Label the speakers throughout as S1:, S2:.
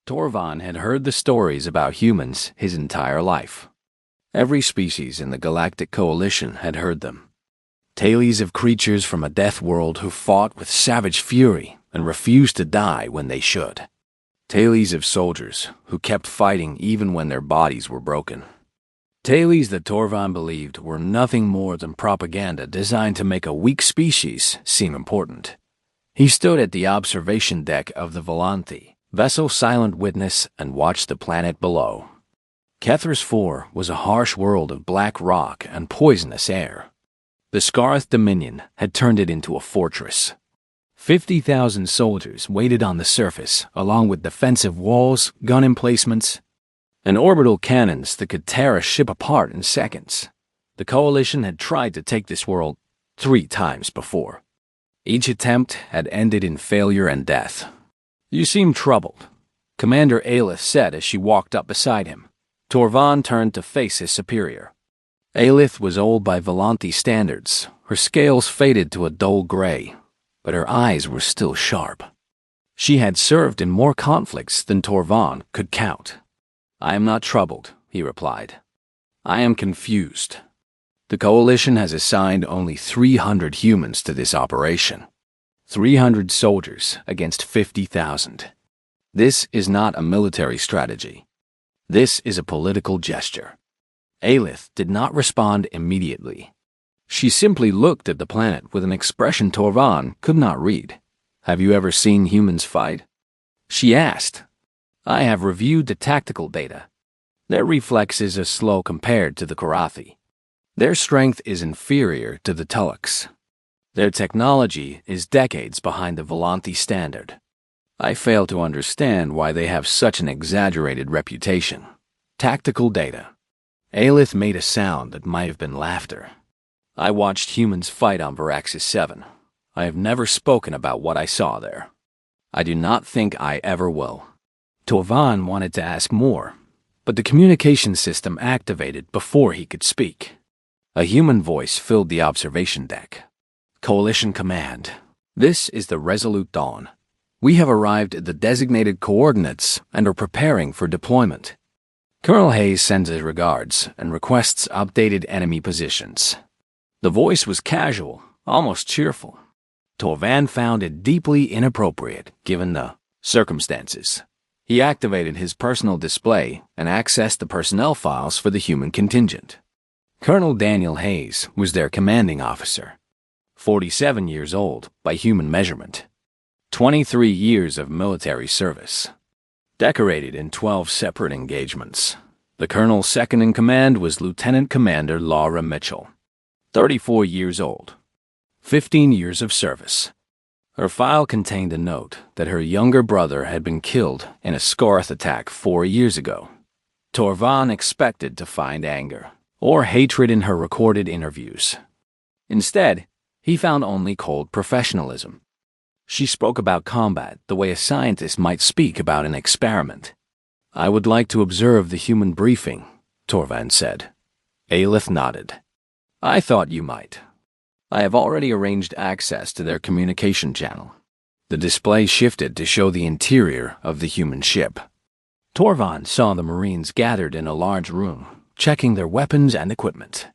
S1: Torvan had heard the stories about humans his entire life. Every species in the Galactic Coalition had heard them. Tales of creatures from a death world who fought with savage fury and refused to die when they should. Tales of soldiers who kept fighting even when their bodies were broken. Tales that Torvan believed were nothing more than propaganda designed to make a weak species seem important. He stood at the observation deck of the Volanthi, vessel silent witness, and watched the planet below. Kethris 4 was a harsh world of black rock and poisonous air. The Scarth Dominion had turned it into a fortress. 50,000 soldiers waited on the surface, along with defensive walls, gun emplacements, and orbital cannons that could tear a ship apart in seconds. The Coalition had tried to take this world 3 times before. Each attempt had ended in failure and death. "You seem troubled," Commander Aelith said as she walked up beside him. Torvan turned to face his superior. Aelith was old by Volanthi standards. Her scales faded to a dull gray, but her eyes were still sharp. She had served in more conflicts than Torvan could count. "I am not troubled," he replied. "I am confused. The Coalition has assigned only 300 humans to this operation. 300 soldiers against 50,000. This is not a military strategy. This is a political gesture." Aelith did not respond immediately. She simply looked at the planet with an expression Torvan could not read. "Have you ever seen humans fight?" she asked. "I have reviewed the tactical data. Their reflexes are slow compared to the Karathi. Their strength is inferior to the Tullux. Their technology is decades behind the Volanthi standard. I fail to understand why they have such an exaggerated reputation." Tactical data. Aelith made a sound that might have been laughter. "I watched humans fight on Varaxis 7. I have never spoken about what I saw there. I do not think I ever will." Torvan wanted to ask more, but the communication system activated before he could speak. A human voice filled the observation deck. "Coalition Command, this is the Resolute Dawn. We have arrived at the designated coordinates and are preparing for deployment. Colonel Hayes sends his regards and requests updated enemy positions." The voice was casual, almost cheerful. Torvan found it deeply inappropriate given the circumstances. He activated his personal display and accessed the personnel files for the human contingent. Colonel Daniel Hayes was their commanding officer. 47 years old by human measurement. 23 years of military service. Decorated in 12 separate engagements. The colonel's second in command was Lieutenant Commander Laura Mitchell. 34 years old. 15 years of service. Her file contained a note that her younger brother had been killed in a Scarth attack 4 years ago. Torvan expected to find anger or hatred in her recorded interviews. Instead, he found only cold professionalism. She spoke about combat the way a scientist might speak about an experiment. "I would like to observe the human briefing," Torvan said. Aelith nodded. "I thought you might. I have already arranged access to their communication channel." The display shifted to show the interior of the human ship. Torvan saw the Marines gathered in a large room, checking their weapons and equipment.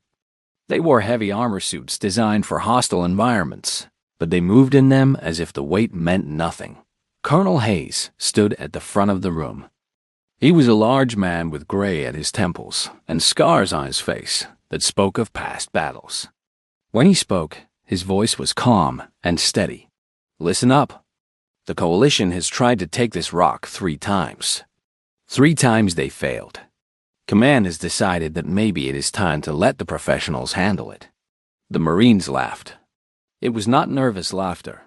S1: They wore heavy armor suits designed for hostile environments, but they moved in them as if the weight meant nothing. Colonel Hayes stood at the front of the room. He was a large man with gray at his temples and scars on his face that spoke of past battles. When he spoke, his voice was calm and steady. "Listen up. The Coalition has tried to take this rock 3 times. 3 times they failed. Command has decided that maybe it is time to let the professionals handle it." The Marines laughed. It was not nervous laughter.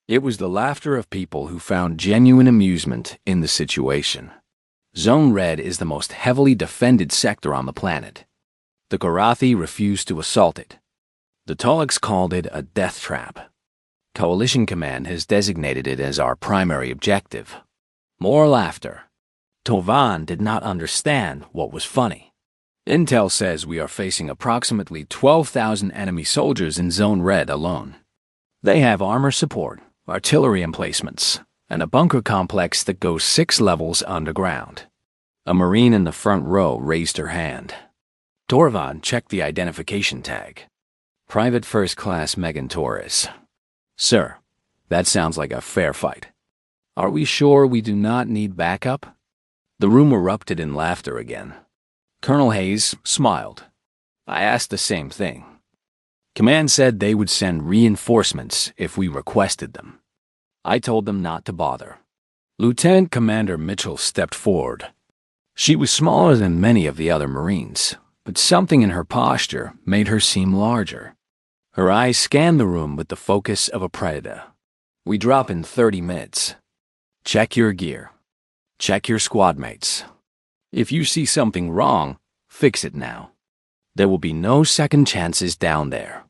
S1: It was the laughter of people who found genuine amusement in the situation. Zone Red is the most heavily defended sector on the planet. The Karathi refused to assault it. The Tullux called it a death trap. Coalition Command has designated it as our primary objective. More laughter. Torvan did not understand what was funny. Intel says we are facing approximately 12,000 enemy soldiers in Zone Red alone. They have armor support, artillery emplacements, and a bunker complex that goes 6 levels underground. A Marine in the front row raised her hand. Torvald checked the identification tag. Private First Class Megan Torres. Sir, that sounds like a fair fight. Are we sure we do not need backup? The room erupted in laughter again. Colonel Hayes smiled. I asked the same thing. Command said they would send reinforcements if we requested them. I told them not to bother. Lieutenant Commander Mitchell stepped forward. She was smaller than many of the other Marines, but something in her posture made her seem larger. Her eyes scanned the room with the focus of a predator. We drop in 30 minutes. Check your gear. Check your squad mates. If you see something wrong, fix it now. There will be no second chances down there.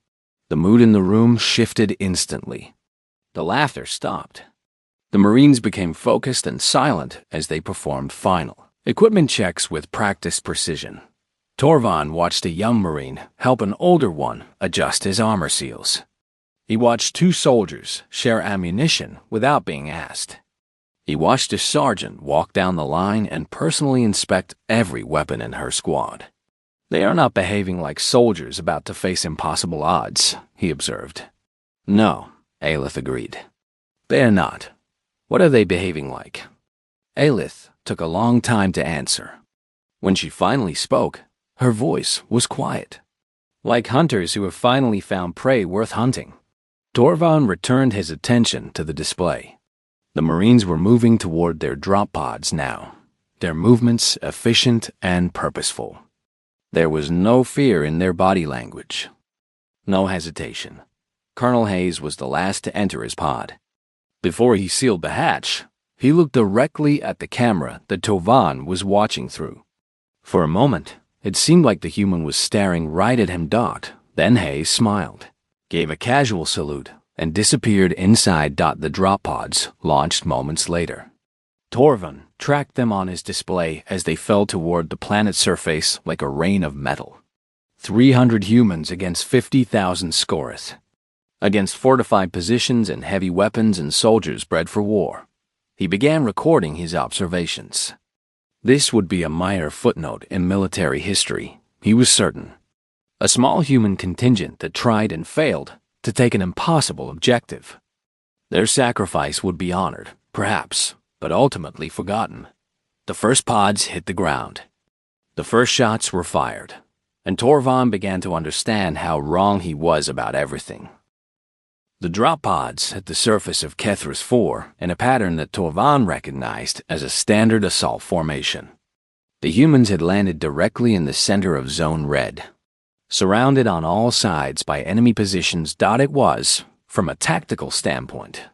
S1: The mood in the room shifted instantly. The laughter stopped. The Marines became focused and silent as they performed final equipment checks with practiced precision. Torvald watched a young Marine help an older one adjust his armor seals. He watched 2 soldiers share ammunition without being asked. He watched a sergeant walk down the line and personally inspect every weapon in her squad. They are not behaving like soldiers about to face impossible odds, he observed. No, Aelith agreed. They are not. What are they behaving like? Aelith took a long time to answer. When she finally spoke, her voice was quiet. Like hunters who have finally found prey worth hunting. Torvald returned his attention to the display. The Marines were moving toward their drop pods now, their movements efficient and purposeful. There was no fear in their body language. No hesitation. Colonel Hayes was the last to enter his pod. Before he sealed the hatch, he looked directly at the camera that Torvald was watching through. For a moment, it seemed like the human was staring right at him. Then Hayes smiled, gave a casual salute, and disappeared inside. The drop pods launched moments later. Torvald tracked them on his display as they fell toward the planet's surface like a rain of metal. 300 humans against 50,000 Scorith. Against fortified positions and heavy weapons and soldiers bred for war. He began recording his observations. This would be a minor footnote in military history, he was certain. A small human contingent that tried and failed to take an impossible objective. Their sacrifice would be honored, perhaps, but ultimately forgotten. The first pods hit the ground. The first shots were fired, and Torvald began to understand how wrong he was about everything. The drop pods hit the surface of Kethris 4 in a pattern that Torvald recognized as a standard assault formation. The humans had landed directly in the center of Zone Red. Surrounded on all sides by enemy positions. It was, from a tactical standpoint,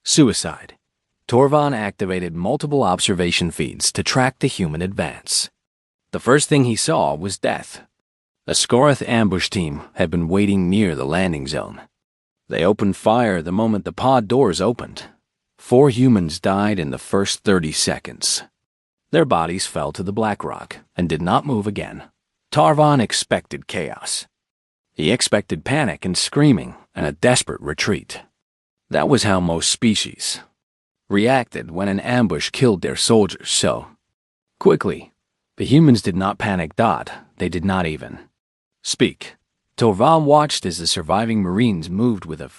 S1: suicide. Torvald activated multiple observation feeds to track the human advance. The first thing he saw was death. A Scorith ambush team had been waiting near the landing zone. They opened fire the moment the pod doors opened. 4 humans died in the first 30 seconds. Their bodies fell to the black rock and did not move again. Torvald expected chaos. He expected panic and screaming and a desperate retreat. That was how most species reacted when an ambush killed their soldiers so quickly. The humans did not panic. They did not even speak. Torvald watched as the surviving Marines moved with a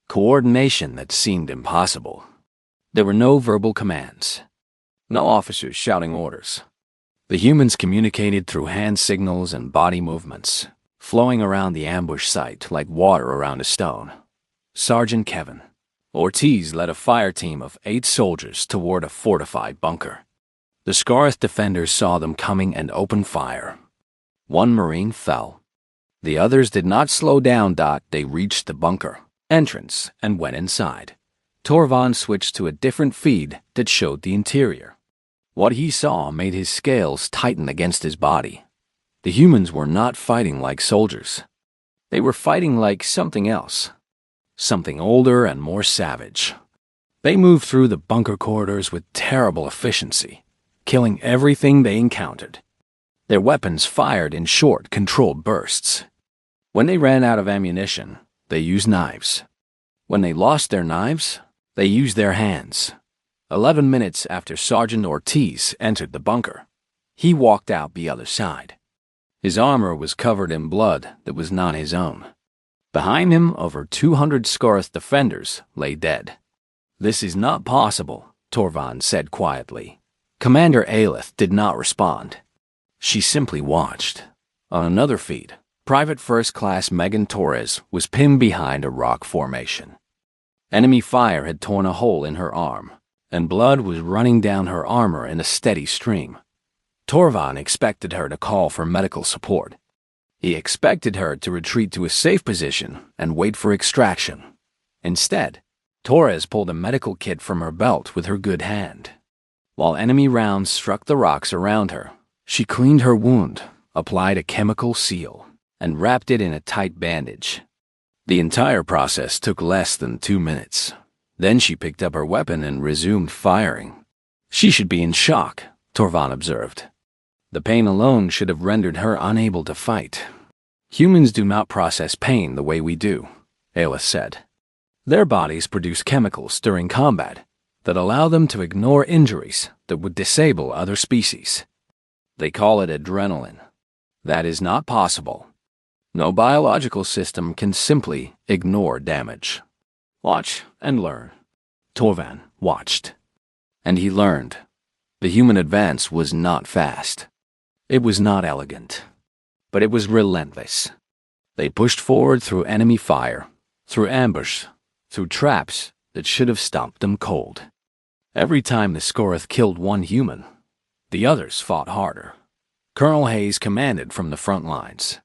S1: coordination that seemed impossible. There were no verbal commands. No officers shouting orders. The humans communicated through hand signals and body movements, flowing around the ambush site like water around a stone. Sergeant Kevin Ortiz led a fire team of 8 soldiers toward a fortified bunker. The Scorith defenders saw them coming and opened fire. 1 Marine fell. The others did not slow down. They reached the bunker entrance and went inside. Torvald switched to a different feed that showed the interior. What he saw made his scales tighten against his body. The humans were not fighting like soldiers. They were fighting like something else. Something older and more savage. They moved through the bunker corridors with terrible efficiency, killing everything they encountered. Their weapons fired in short, controlled bursts. When they ran out of ammunition, they used knives. When they lost their knives, they used their hands, 11 minutes after Sergeant Ortiz entered the bunker, he walked out the other side. His armor was covered in blood that was not his own. Behind him, over 200 Scarth defenders lay dead. "This is not possible," Torvan said quietly. Commander Aelith did not respond. She simply watched. On another feed, Private First Class Megan Torres was pinned behind a rock formation. Enemy fire had torn a hole in her arm, and blood was running down her armor in a steady stream. Torvan expected her to call for medical support. He expected her to retreat to a safe position and wait for extraction. Instead, Torres pulled a medical kit from her belt with her good hand. While enemy rounds struck the rocks around her, she cleaned her wound, applied a chemical seal, and wrapped it in a tight bandage. The entire process took less than 2 minutes. Then she picked up her weapon and resumed firing. She should be in shock, Torvan observed. The pain alone should have rendered her unable to fight. Humans do not process pain the way we do, Aelith said. Their bodies produce chemicals during combat that allow them to ignore injuries that would disable other species. They call it adrenaline. That is not possible. No biological system can simply ignore damage. Watch and learn. Torvan watched. And he learned. The human advance was not fast. It was not elegant. But it was relentless. They pushed forward through enemy fire, through ambush, through traps that should have stopped them cold. Every time the Scoreth killed one human, the others fought harder. Colonel Hayes commanded from the front lines.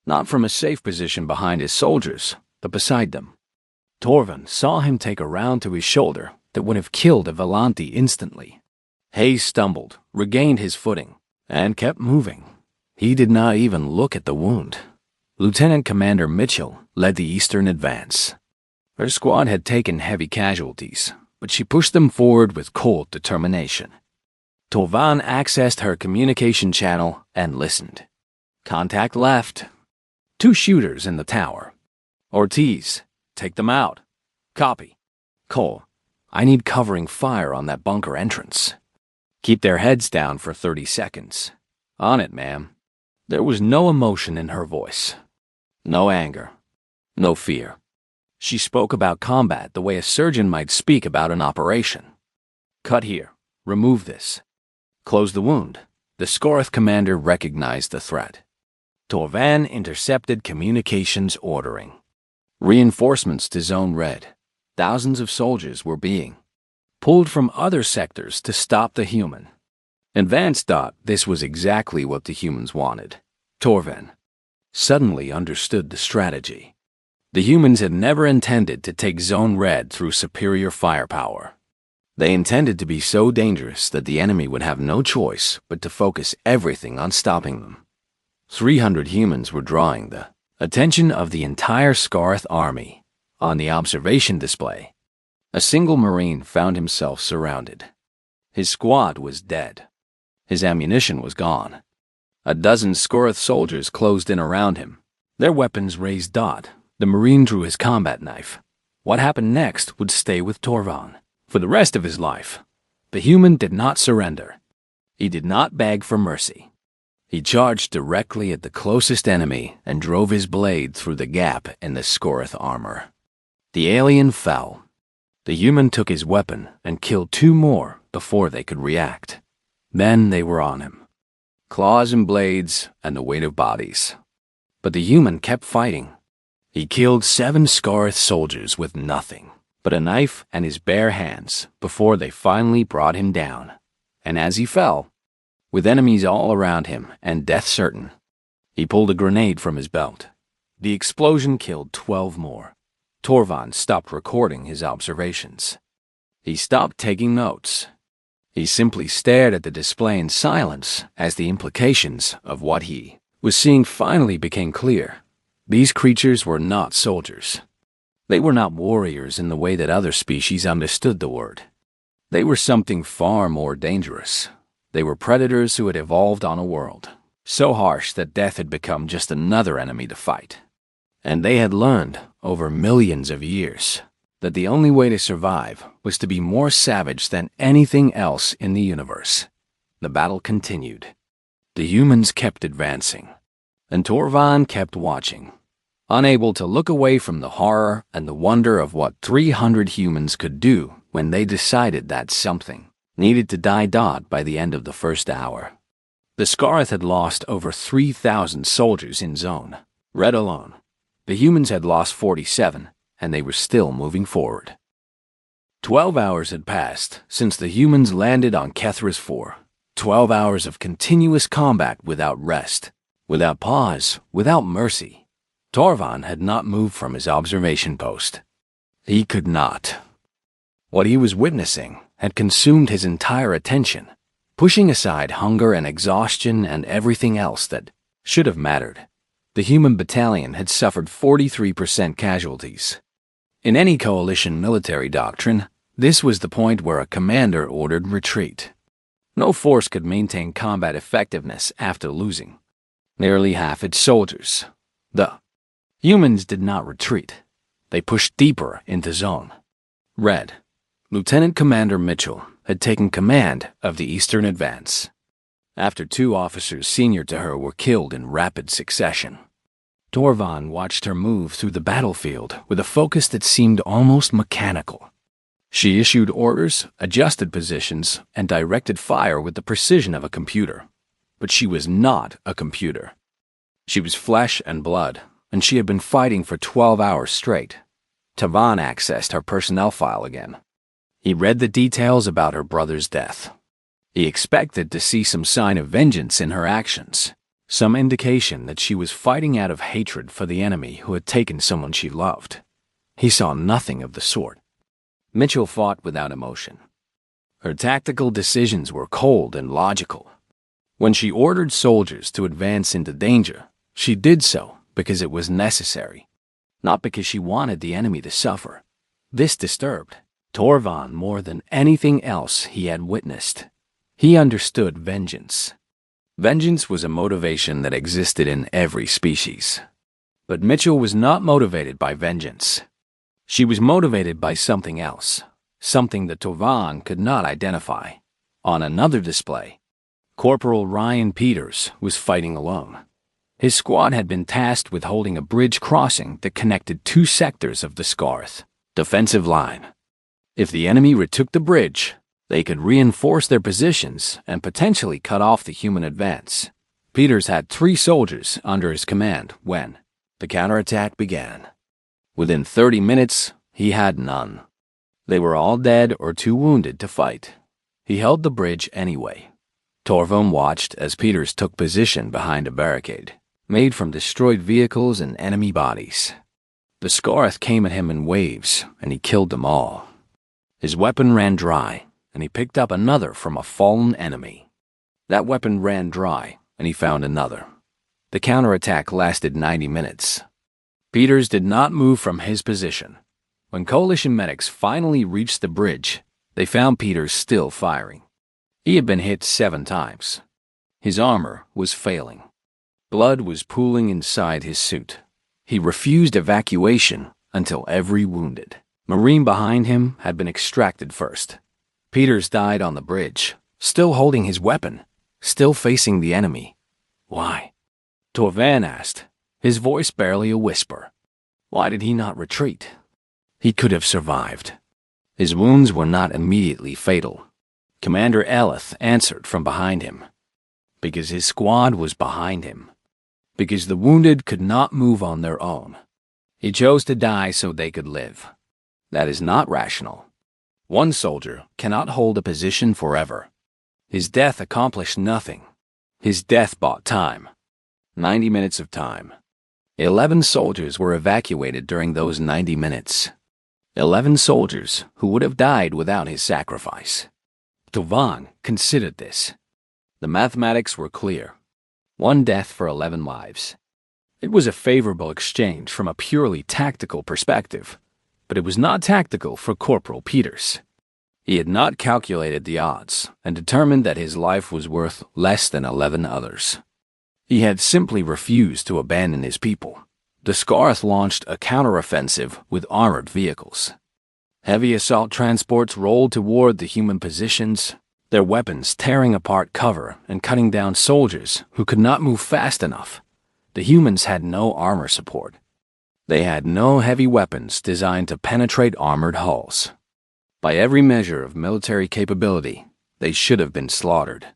S1: Not from a safe position behind his soldiers, but beside them. Torvan saw him take a round to his shoulder that would have killed a Volante instantly. Hayes stumbled, regained his footing, and kept moving. He did not even look at the wound. Lieutenant Commander Mitchell led the eastern advance. Her squad had taken heavy casualties, but she pushed them forward with cold determination. Torvan accessed her communication channel and listened. Contact left. 2 shooters in the tower. Ortiz, take them out. Copy. Cole, I need covering fire on that bunker entrance. Keep their heads down for 30 seconds. On it, ma'am. There was no emotion in her voice. No anger. No fear. She spoke about combat the way a surgeon might speak about an operation. Cut here. Remove this. Close the wound. The Scoreth commander recognized the threat. Torvan intercepted communications ordering. Reinforcements to Zone Red. Thousands of soldiers were being pulled from other sectors to stop the human. Advance thought this was exactly what the humans wanted. Torvan suddenly understood the strategy. The humans had never intended to take Zone Red through superior firepower. They intended to be so dangerous that the enemy would have no choice but to focus everything on stopping them. 300 humans were drawing the attention of the entire Scarth army. On the observation display, a single Marine found himself surrounded. His squad was dead. His ammunition was gone. A dozen Scoreth soldiers closed in around him. Their weapons raised dot. The Marine drew his combat knife. What happened next would stay with Torvan for the rest of his life. The human did not surrender. He did not beg for mercy. He charged directly at the closest enemy and drove his blade through the gap in the Scoreth armor. The alien fell. The human took his weapon and killed 2 more before they could react. Then they were on him. Claws and blades and the weight of bodies. But the human kept fighting. He killed 7 Scareth soldiers with nothing but a knife and his bare hands before they finally brought him down. And as he fell, with enemies all around him and death certain, he pulled a grenade from his belt. The explosion killed 12 more. Torvan stopped recording his observations. He stopped taking notes. He simply stared at the display in silence as the implications of what he was seeing finally became clear. These creatures were not soldiers. They were not warriors in the way that other species understood the word. They were something far more dangerous. They were predators who had evolved on a world so harsh that death had become just another enemy to fight. And they had learned, over millions of years, that the only way to survive was to be more savage than anything else in the universe. The battle continued. The humans kept advancing, and Torvan kept watching, unable to look away from the horror and the wonder of what 300 humans could do when they decided that something needed to die by the end of the first hour. The Scarth had lost over 3,000 soldiers in zone. Red alone. The humans had lost 47, and they were still moving forward. 12 hours had passed since the humans landed on Kethras 4. 12 hours of continuous combat without rest, without pause, without mercy. Torvan had not moved from his observation post. He could not. What he was witnessing had consumed his entire attention, pushing aside hunger and exhaustion and everything else that should have mattered. The human battalion had suffered 43% casualties. In any coalition military doctrine, this was the point where a commander ordered retreat. No force could maintain combat effectiveness after losing nearly half its soldiers. The humans did not retreat. They pushed deeper into zone. Red. Lieutenant Commander Mitchell had taken command of the eastern advance, after 2 officers senior to her were killed in rapid succession. Torvan watched her move through the battlefield with a focus that seemed almost mechanical. She issued orders, adjusted positions, and directed fire with the precision of a computer. But she was not a computer. She was flesh and blood, and she had been fighting for 12 hours straight. Torvan accessed her personnel file again. He read the details about her brother's death. He expected to see some sign of vengeance in her actions, some indication that she was fighting out of hatred for the enemy who had taken someone she loved. He saw nothing of the sort. Mitchell fought without emotion. Her tactical decisions were cold and logical. When she ordered soldiers to advance into danger, she did so because it was necessary, not because she wanted the enemy to suffer. This disturbed Torvan more than anything else he had witnessed. He understood vengeance. Vengeance was a motivation that existed in every species. But Mitchell was not motivated by vengeance. She was motivated by something else, something that Torvan could not identify. On another display, Corporal Ryan Peters was fighting alone. His squad had been tasked with holding a bridge crossing that connected 2 sectors of the Scarth defensive line. If the enemy retook the bridge, they could reinforce their positions and potentially cut off the human advance. Peters had 3 soldiers under his command when the counterattack began. Within 30 minutes, he had none. They were all dead or too wounded to fight. He held the bridge anyway. Torvan watched as Peters took position behind a barricade, made from destroyed vehicles and enemy bodies. The Scarth came at him in waves, and he killed them all. His weapon ran dry, and he picked up another from a fallen enemy. That weapon ran dry, and he found another. The counterattack lasted 90 minutes. Peters did not move from his position. When coalition medics finally reached the bridge, they found Peters still firing. He had been hit 7 times. His armor was failing. Blood was pooling inside his suit. He refused evacuation until every wounded Marine behind him had been extracted first. Peters died on the bridge, still holding his weapon, still facing the enemy. Why? Torvan asked, his voice barely a whisper. Why did he not retreat? He could have survived. His wounds were not immediately fatal. Commander Eleth answered from behind him. Because his squad was behind him. Because the wounded could not move on their own. He chose to die so they could live. That is not rational. One soldier cannot hold a position forever. His death accomplished nothing. His death bought time. 90 minutes of time. 11 soldiers were evacuated during those 90 minutes. 11 soldiers who would have died without his sacrifice. Torvan considered this. The mathematics were clear. 1 death for 11 lives. It was a favorable exchange from a purely tactical perspective, but it was not tactical for Corporal Peters. He had not calculated the odds and determined that his life was worth less than 11 others. He had simply refused to abandon his people. The Scarth launched a counteroffensive with armored vehicles. Heavy assault transports rolled toward the human positions, their weapons tearing apart cover and cutting down soldiers who could not move fast enough. The humans had no armor support. They had no heavy weapons designed to penetrate armored hulls. By every measure of military capability, they should have been slaughtered.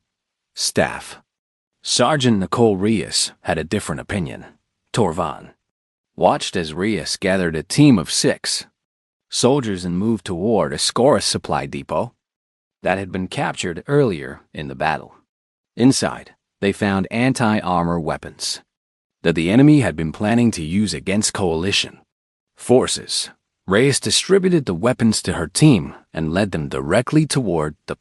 S1: Staff. Sergeant Nicole Reyes had a different opinion. Torvan watched as Reyes gathered a team of 6 soldiers and moved toward a Scorus supply depot that had been captured earlier in the battle. Inside, they found anti-armor weapons that the enemy had been planning to use against coalition forces. Reyes distributed the weapons to her team and led them directly toward the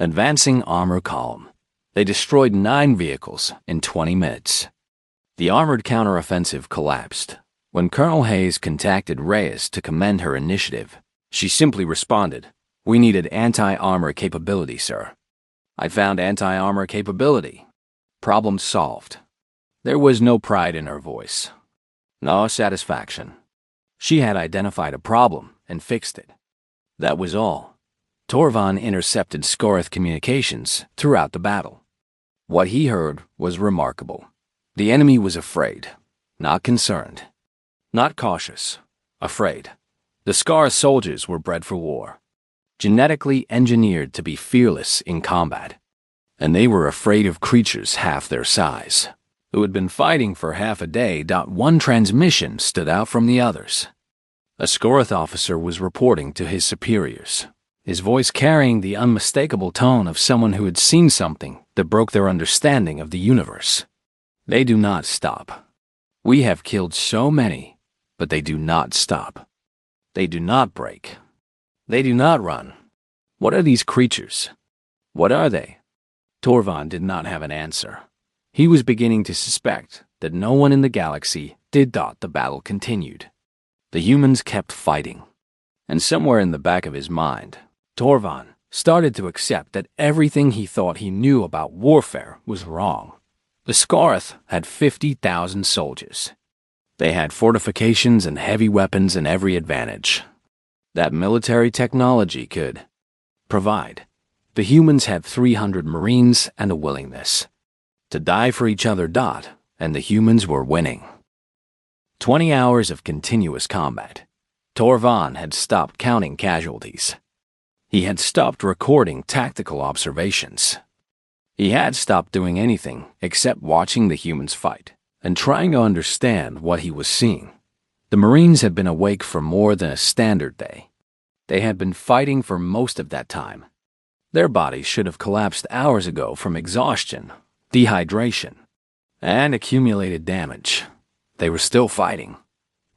S1: advancing armor column. They destroyed 9 vehicles in 20 minutes. The armored counteroffensive collapsed. When Colonel Hayes contacted Reyes to commend her initiative, she simply responded, "We needed anti-armor capability, sir. I found anti-armor capability. Problem solved." There was no pride in her voice, no satisfaction. She had identified a problem and fixed it. That was all. Torvan intercepted Scorith communications throughout the battle. What he heard was remarkable. The enemy was afraid, not concerned, not cautious, afraid. The Scar soldiers were bred for war, genetically engineered to be fearless in combat, and they were afraid of creatures half their size, who had been fighting for half a day. One transmission stood out from the others. A Scorith officer was reporting to his superiors, his voice carrying the unmistakable tone of someone who had seen something that broke their understanding of the universe. They do not stop. We have killed so many, but they do not stop. They do not break. They do not run. What are these creatures? What are they? Torvan did not have an answer. He was beginning to suspect that no one in the galaxy did. The battle continued. The humans kept fighting. And somewhere in the back of his mind, Torvan started to accept that everything he thought he knew about warfare was wrong. The Scorith had 50,000 soldiers. They had fortifications and heavy weapons and every advantage that military technology could provide. The humans had 300 Marines and a willingness to die for each other. And the humans were winning. 20 hours of continuous combat. Torvan had stopped counting casualties. He had stopped recording tactical observations. He had stopped doing anything except watching the humans fight and trying to understand what he was seeing. The Marines had been awake for more than a standard day. They had been fighting for most of that time. Their bodies should have collapsed hours ago from exhaustion, dehydration, and accumulated damage. They were still fighting.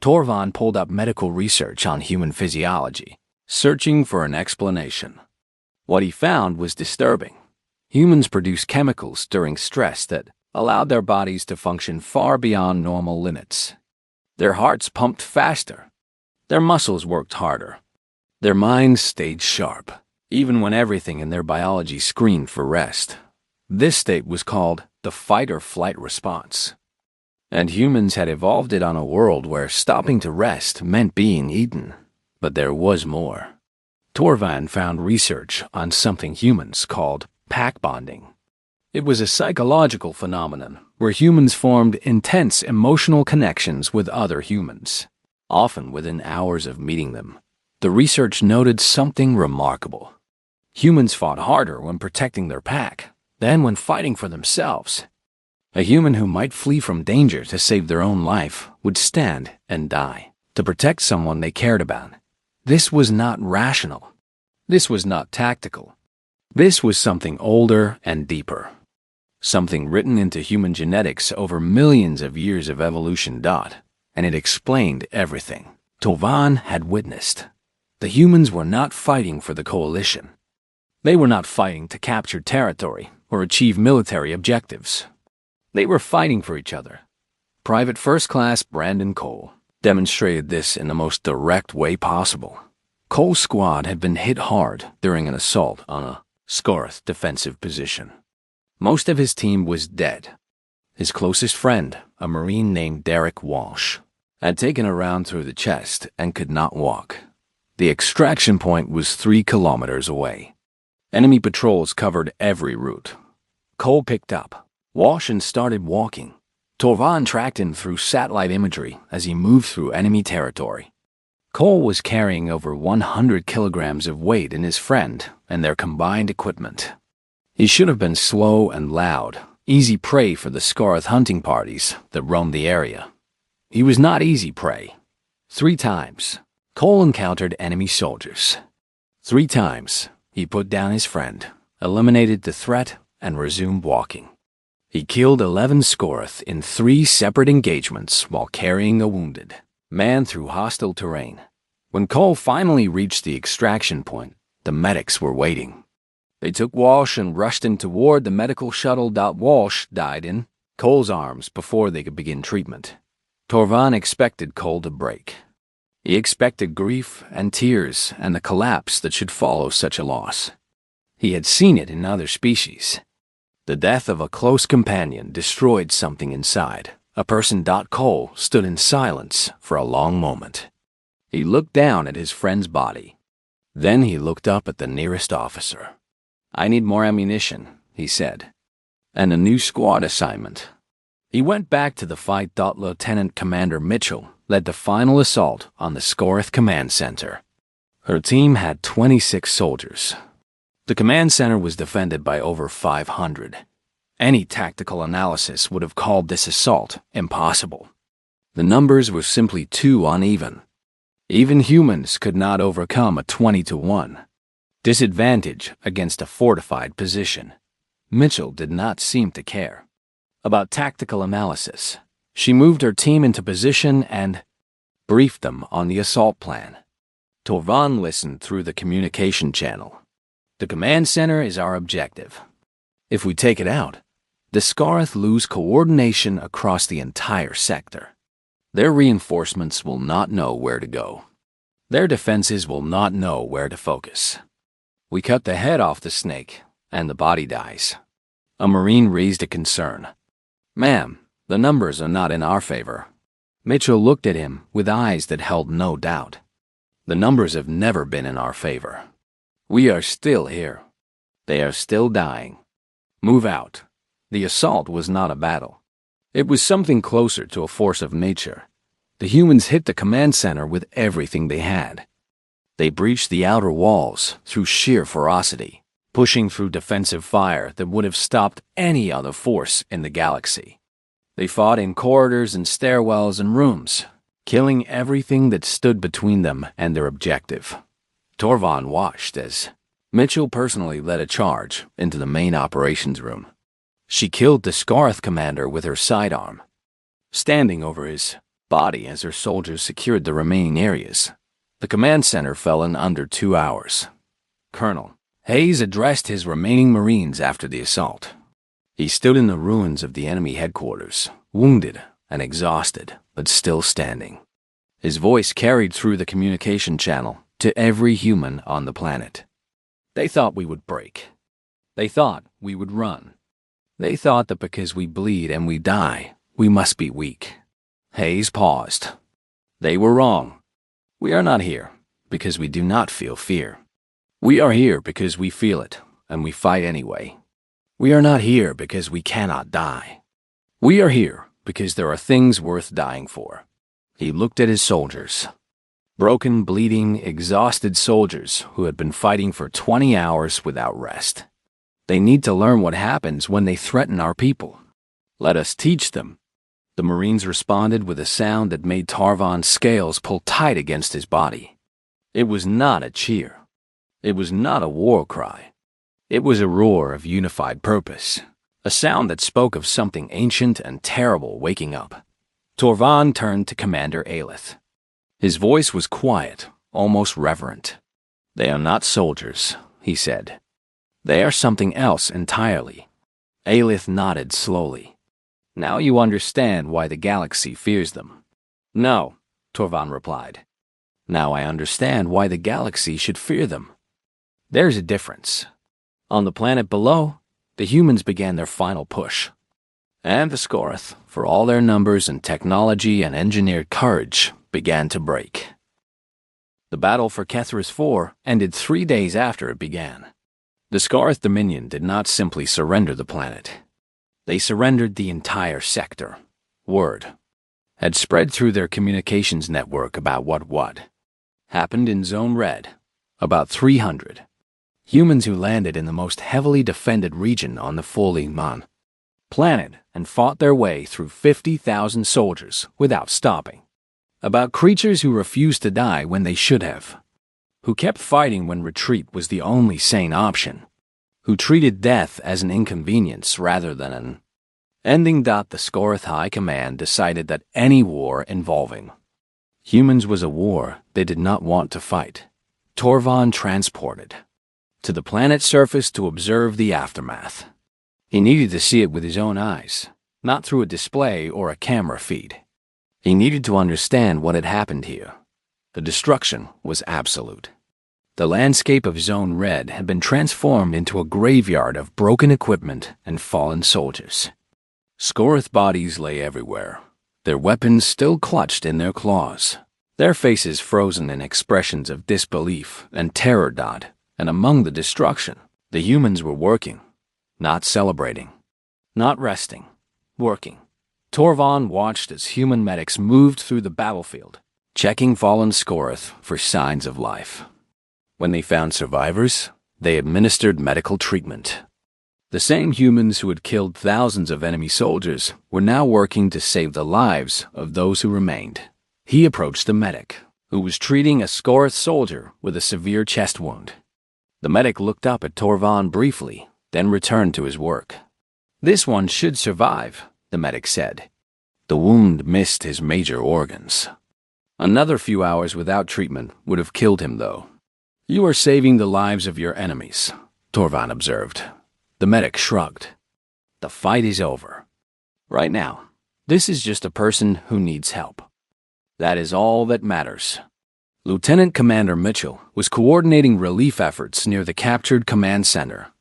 S1: Torvan pulled up medical research on human physiology, searching for an explanation. What he found was disturbing. Humans produce chemicals during stress that allowed their bodies to function far beyond normal limits. Their hearts pumped faster. Their muscles worked harder. Their minds stayed sharp, even when everything in their biology screamed for rest. This state was called the fight-or-flight response. And humans had evolved it on a world where stopping to rest meant being eaten. But there was more. Torvan found research on something humans called pack bonding. It was a psychological phenomenon where humans formed intense emotional connections with other humans, often within hours of meeting them. The research noted something remarkable. Humans fought harder when protecting their pack than when fighting for themselves. A human who might flee from danger to save their own life would stand and die to protect someone they cared about. This was not rational. This was not tactical. This was something older and deeper. Something written into human genetics over millions of years of evolution. And it explained everything Torvan had witnessed. The humans were not fighting for the coalition. They were not fighting to capture territory or achieve military objectives. They were fighting for each other. Private First Class Brandon Cole demonstrated this in the most direct way possible. Cole's squad had been hit hard during an assault on a Scorith defensive position. Most of his team was dead. His closest friend, a Marine named Derek Walsh, had taken a round through the chest and could not walk. The extraction point was 3 kilometers away. Enemy patrols covered every route. Cole picked up Walsh and started walking. Torvan tracked him through satellite imagery as he moved through enemy territory. Cole was carrying over 100 kilograms of weight in his friend and their combined equipment. He should have been slow and loud, easy prey for the Scarth hunting parties that roamed the area. He was not easy prey. 3 times, Cole encountered enemy soldiers. 3 times, he put down his friend, eliminated the threat, and resumed walking. He killed 11 Scarth in 3 separate engagements while carrying a wounded man through hostile terrain. When Cole finally reached the extraction point, the medics were waiting. They took Walsh and rushed him toward the medical shuttle. Walsh died in Cole's arms before they could begin treatment. Torvan expected Cole to break. He expected grief and tears and the collapse that should follow such a loss. He had seen it in other species. The death of a close companion destroyed something inside a person. Cole stood in silence for a long moment. He looked down at his friend's body. Then he looked up at the nearest officer. "I need more ammunition," he said, "and a new squad assignment." He went back to the fight. Lieutenant Commander Mitchell led the final assault on the Scarth Command Center. Her team had 26 soldiers. The command center was defended by over 500. Any tactical analysis would have called this assault impossible. The numbers were simply too uneven. Even humans could not overcome a 20-1 disadvantage against a fortified position. Mitchell did not seem to care about tactical analysis. She moved her team into position and briefed them on the assault plan. Torvan listened through the communication channel. "The command center is our objective. If we take it out, the Scarth lose coordination across the entire sector. Their reinforcements will not know where to go. Their defenses will not know where to focus. We cut the head off the snake, and the body dies." A Marine raised a concern. "Ma'am, the numbers are not in our favor." Mitchell looked at him with eyes that held no doubt. "The numbers have never been in our favor. We are still here. They are still dying. Move out." The assault was not a battle. It was something closer to a force of nature. The humans hit the command center with everything they had. They breached the outer walls through sheer ferocity, pushing through defensive fire that would have stopped any other force in the galaxy. They fought in corridors and stairwells and rooms, killing everything that stood between them and their objective. Torvan watched as Mitchell personally led a charge into the main operations room. She killed the Scarth commander with her sidearm, standing over his body as her soldiers secured the remaining areas. The command center fell in under 2 hours. Colonel Hayes addressed his remaining Marines after the assault. He stood in the ruins of the enemy headquarters, wounded and exhausted, but still standing. His voice carried through the communication channel to every human on the planet. "They thought we would break. They thought we would run. They thought that because we bleed and we die, we must be weak." Hayes paused. "They were wrong. We are not here because we do not feel fear. We are here because we feel it, and we fight anyway. We are not here because we cannot die. We are here because there are things worth dying for." He looked at his soldiers. Broken, bleeding, exhausted soldiers who had been fighting for 20 hours without rest. "They need to learn what happens when they threaten our people. Let us teach them." The Marines responded with a sound that made Torvan's scales pull tight against his body. It was not a cheer. It was not a war cry. It was a roar of unified purpose, a sound that spoke of something ancient and terrible waking up. Torvan turned to Commander Aelith. His voice was quiet, almost reverent. "They are not soldiers," he said. "They are something else entirely." Aelith nodded slowly. "Now you understand why the galaxy fears them." "No," Torvan replied. "Now I understand why the galaxy should fear them. There's a difference. On the planet below, the humans began their final push. And the Scarth, for all their numbers and technology and engineered courage, began to break. The battle for Kethris IV ended 3 days after it began. The Scarth Dominion did not simply surrender the planet. They surrendered the entire sector. Word had spread through their communications network about what happened in Zone Red. About 300 humans who landed in the most heavily defended region on the Fully-Man planet and fought their way through 50,000 soldiers without stopping. About creatures who refused to die when they should have, who kept fighting when retreat was the only sane option, who treated death as an inconvenience rather than an ending. The Scarth High Command decided that any war involving humans was a war they did not want to fight. Torvan transported to the planet's surface to observe the aftermath. He needed to see it with his own eyes, not through a display or a camera feed. He needed to understand what had happened here. The destruction was absolute. The landscape of Zone Red had been transformed into a graveyard of broken equipment and fallen soldiers. Scarth bodies lay everywhere, their weapons still clutched in their claws, their faces frozen in expressions of disbelief and terror. And among the destruction, the humans were working, not celebrating, not resting, working. Torvan watched as human medics moved through the battlefield, checking fallen Scarth for signs of life. When they found survivors, they administered medical treatment. The same humans who had killed thousands of enemy soldiers were now working to save the lives of those who remained. He approached the medic, who was treating a Scarth soldier with a severe chest wound. The medic looked up at Torvan briefly, then returned to his work. "This one should survive," the medic said. The wound missed his major organs. Another few hours without treatment would have killed him, though. "You are saving the lives of your enemies," Torvan observed. The medic shrugged. "The fight is over. Right now, this is just a person who needs help. That is all that matters." Lieutenant Commander Mitchell was coordinating relief efforts near the captured command center.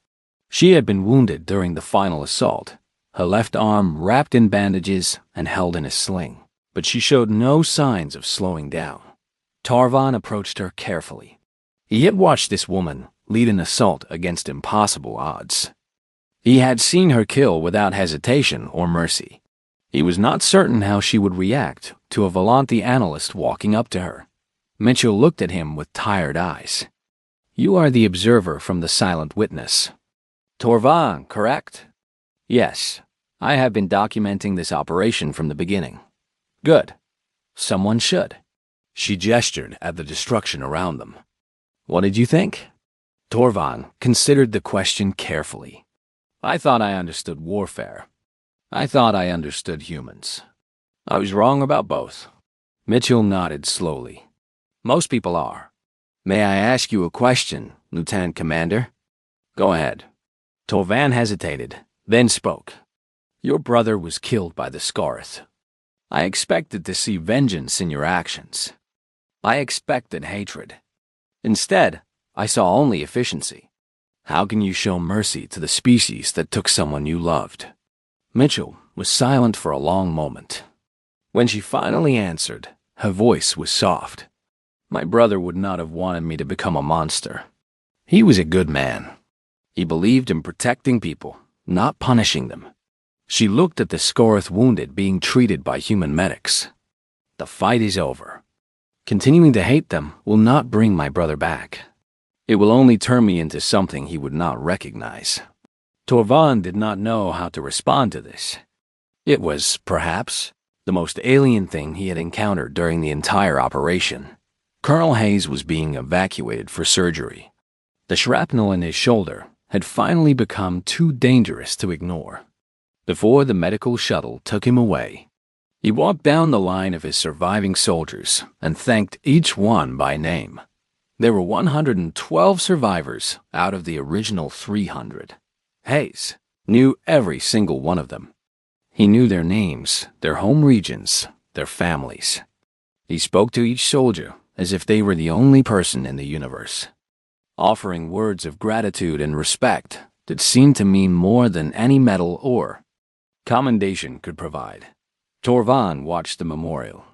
S1: She had been wounded during the final assault, her left arm wrapped in bandages and held in a sling, but she showed no signs of slowing down. Torvan approached her carefully. He had watched this woman lead an assault against impossible odds. He had seen her kill without hesitation or mercy. He was not certain how she would react to a Volanthi analyst walking up to her. Mitchell looked at him with tired eyes. "You are the observer from the Silent Witness." "Torvan, correct?" "Yes. I have been documenting this operation from the beginning." "Good. Someone should." She gestured at the destruction around them. "What did you think?" Torvan considered the question carefully. "I thought I understood warfare. I thought I understood humans. I was wrong about both." Mitchell nodded slowly. "Most people are." "May I ask you a question, Lieutenant Commander?" "Go ahead." Torvan hesitated, then spoke. "Your brother was killed by the Scarth. I expected to see vengeance in your actions. I expected hatred. Instead, I saw only efficiency. How can you show mercy to the species that took someone you loved?" Mitchell was silent for a long moment. When she finally answered, her voice was soft. "My brother would not have wanted me to become a monster. He was a good man. He believed in protecting people, not punishing them." She looked at the Scarth wounded being treated by human medics. "The fight is over. Continuing to hate them will not bring my brother back. It will only turn me into something he would not recognize." Torvan did not know how to respond to this. It was, perhaps, the most alien thing he had encountered during the entire operation. Colonel Hayes was being evacuated for surgery. The shrapnel in his shoulder had finally become too dangerous to ignore. Before the medical shuttle took him away, he walked down the line of his surviving soldiers and thanked each one by name. There were 112 survivors out of the original 300. Hayes knew every single one of them. He knew their names, their home regions, their families. He spoke to each soldier as if they were the only person in the universe, offering words of gratitude and respect that seemed to mean more than any medal or commendation could provide. Torvan watched the memorial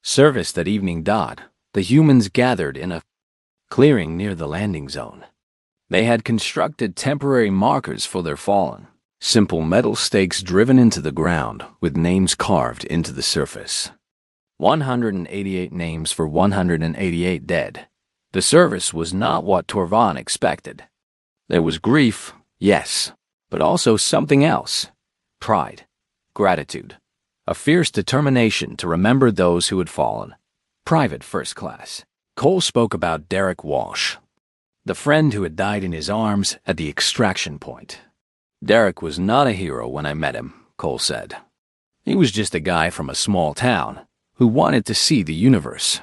S1: service that evening. The humans gathered in a clearing near the landing zone. They had constructed temporary markers for their fallen, simple metal stakes driven into the ground with names carved into the surface. 188 names for 188 dead. The service was not what Torvan expected. There was grief, yes, but also something else. Pride, gratitude, a fierce determination to remember those who had fallen. Private First Class. Cole spoke about Derek Walsh, the friend who had died in his arms at the extraction point. Derek was not a hero when I met him, Cole said. He was just a guy from a small town who wanted to see the universe.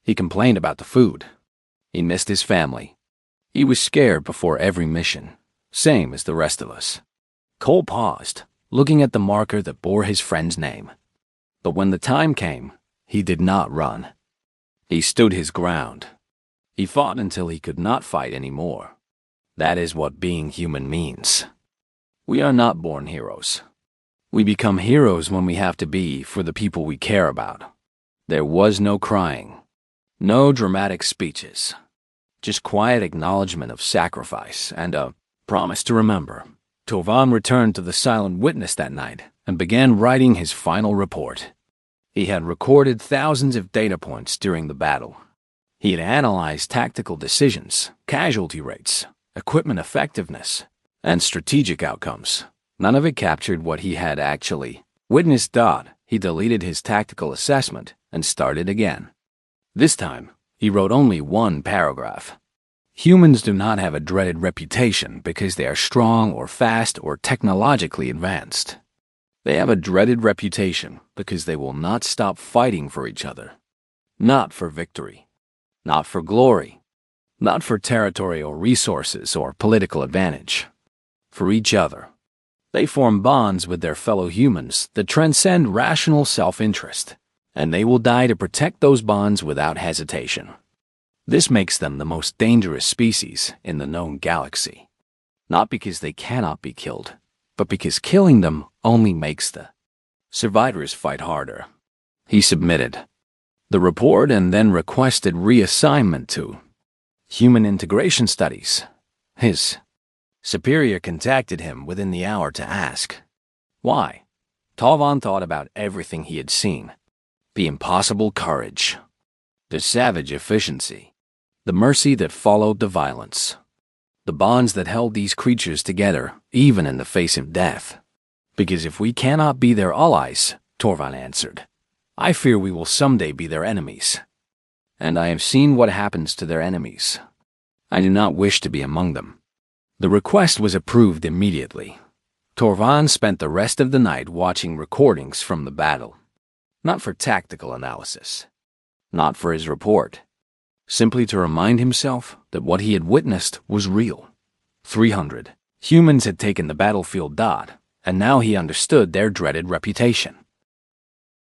S1: He complained about the food. He missed his family. He was scared before every mission, same as the rest of us. Cole paused, looking at the marker that bore his friend's name. But when the time came, he did not run. He stood his ground. He fought until he could not fight anymore. That is what being human means. We are not born heroes. We become heroes when we have to be for the people we care about. There was no crying, no dramatic speeches, just quiet acknowledgement of sacrifice and a promise to remember. Torvan returned to the Silent Witness that night and began writing his final report. He had recorded thousands of data points during the battle. He had analyzed tactical decisions, casualty rates, equipment effectiveness, and strategic outcomes. None of it captured what he had actually witnessed. He deleted his tactical assessment and started again. This time, he wrote only one paragraph. Humans do not have a dreaded reputation because they are strong or fast or technologically advanced. They have a dreaded reputation because they will not stop fighting for each other. Not for victory. Not for glory. Not for territory or resources or political advantage. For each other. They form bonds with their fellow humans that transcend rational self-interest, and they will die to protect those bonds without hesitation. This makes them the most dangerous species in the known galaxy. Not because they cannot be killed, but because killing them only makes the survivors fight harder. He submitted the report and then requested reassignment to Human Integration Studies. His superior contacted him within the hour to ask why. Torvan thought about everything he had seen. The impossible courage, the savage efficiency, the mercy that followed the violence, the bonds that held these creatures together even in the face of death. Because if we cannot be their allies, Torvan answered, I fear we will someday be their enemies. And I have seen what happens to their enemies. I do not wish to be among them. The request was approved immediately. Torvan spent the rest of the night watching recordings from the battle. Not for tactical analysis. Not for his report. Simply to remind himself that what he had witnessed was real. 300 humans had taken the battlefield. And now he understood their dreaded reputation.